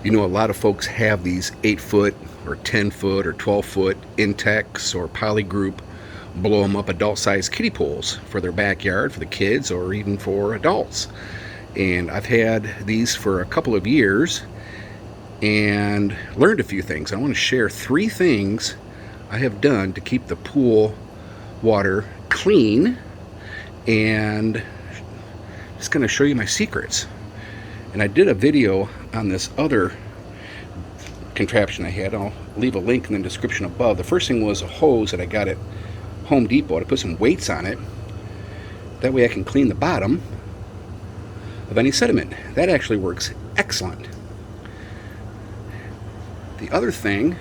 You know, a lot of folks have these 8-foot or 10-foot or 12-foot Intex or Polygroup blow them up adult-sized kiddie pools for their backyard, for the kids, or even for adults. And I've had these for a couple of years and learned a few things. I want to share 3 things I have done to keep the pool water clean, and just going to show you my secrets. And I did a video on this other contraption I had. I'll leave a link in the description above. The first thing was a hose that I got at Home Depot to put some weights on it. That way I can clean the bottom of any sediment. That actually works excellent. The other thing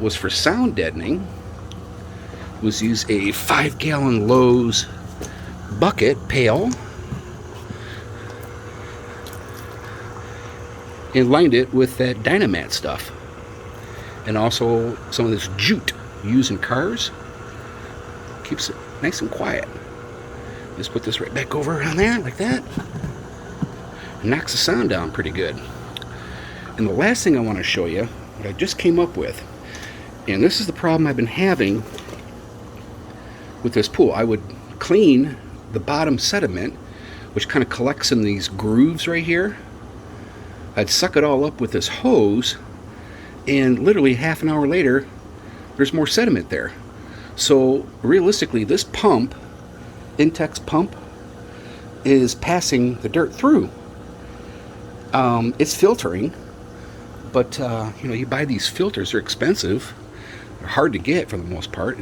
was for sound deadening, was use a 5-gallon Lowe's bucket pail and lined it with that Dynamat stuff, and also some of this jute used in cars. Keeps it nice and quiet. Just put this right back over on there like that. It knocks the sound down pretty good. And the last thing I want to show you, what I just came up with, and this is the problem I've been having with this pool. I would clean the bottom sediment, which kind of collects in these grooves right here. I'd suck it all up with this hose, and literally half an hour later, there's more sediment there. So realistically, this pump, Intex pump, is passing the dirt through. It's filtering, but you know, you buy these filters, they're expensive, they're hard to get for the most part.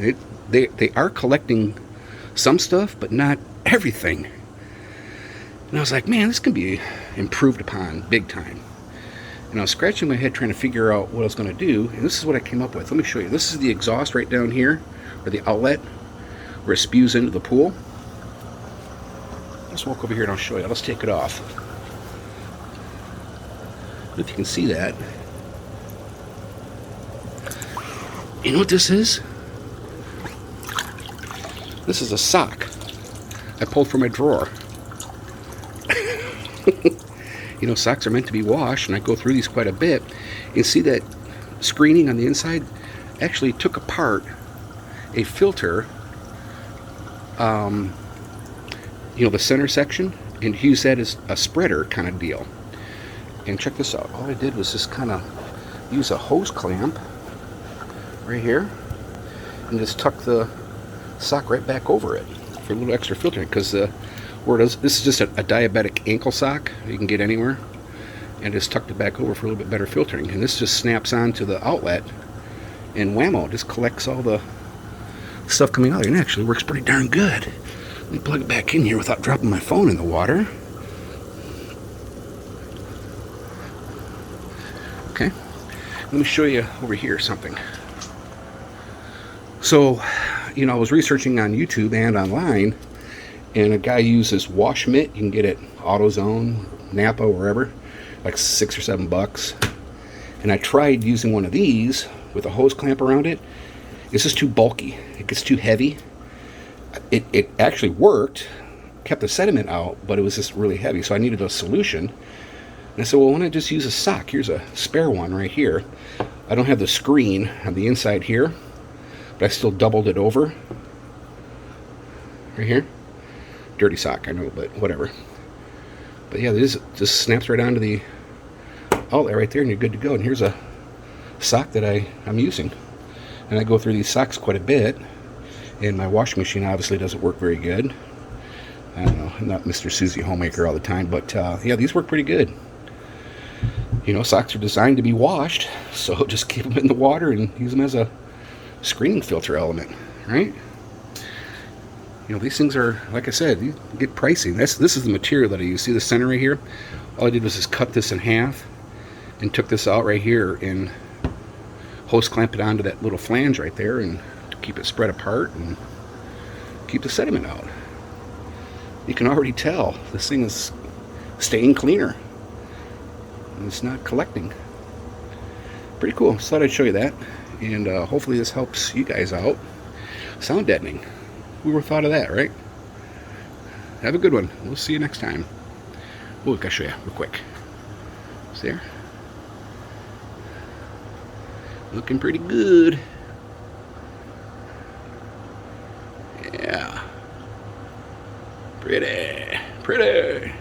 They are collecting some stuff, but not everything. And I was like, man, this can be improved upon big time. And I was scratching my head trying to figure out what I was going to do, and this is what I came up with. Let me show you. This is the exhaust right down here, or the outlet, where it spews into the pool. Let's walk over here and I'll show you. Let's take it off. If you can see that. You know what this is? This is a sock I pulled from my drawer. You know, socks are meant to be washed, and I go through these quite a bit. You see that screening on the inside? Actually took apart a filter, you know, the center section, and use that as a spreader kind of deal. And check this out. All I did was just kind of use a hose clamp right here and just tuck the sock right back over it for a little extra filtering, because this is just a diabetic ankle sock you can get anywhere, and just tucked it back over for a little bit better filtering. And this just snaps onto the outlet, and whammo, just collects all the stuff coming out. And it actually works pretty darn good. Let me plug it back in here without dropping my phone in the water. Okay, let me show you over here something. So, you know, I was researching on YouTube and online, and a guy uses wash mitt. You can get it AutoZone, Napa, wherever, like $6 or $7. And I tried using one of these with a hose clamp around it. It's just too bulky. It gets too heavy. It actually worked, kept the sediment out, but it was just really heavy. So I needed a solution. And I said, well, why don't I just use a sock? Here's a spare one right here. I don't have the screen on the inside here, but I still doubled it over right here. Dirty sock, I know, but whatever. But yeah, this just snaps right onto the outlet right there, and you're good to go. And here's a sock that I'm using, and I go through these socks quite a bit. And my washing machine obviously doesn't work very good. I don't know, I'm not Mr. Susie Homemaker all the time, but yeah, these work pretty good. You know, socks are designed to be washed, so just keep them in the water and use them as a screening filter element, right? You know, these things are, like I said, you get pricey. This is the material that I use. See the center right here? All I did was just cut this in half and took this out right here and hose clamp it onto that little flange right there, and to keep it spread apart and keep the sediment out. You can already tell this thing is staying cleaner. And it's not collecting. Pretty cool. Just thought I'd show you that. And hopefully this helps you guys out. Sound deadening. Who would have thought of that, right? Have a good one. We'll see you next time. Oh, I gotta show you real quick. See there? Looking pretty good. Yeah. Pretty. Pretty.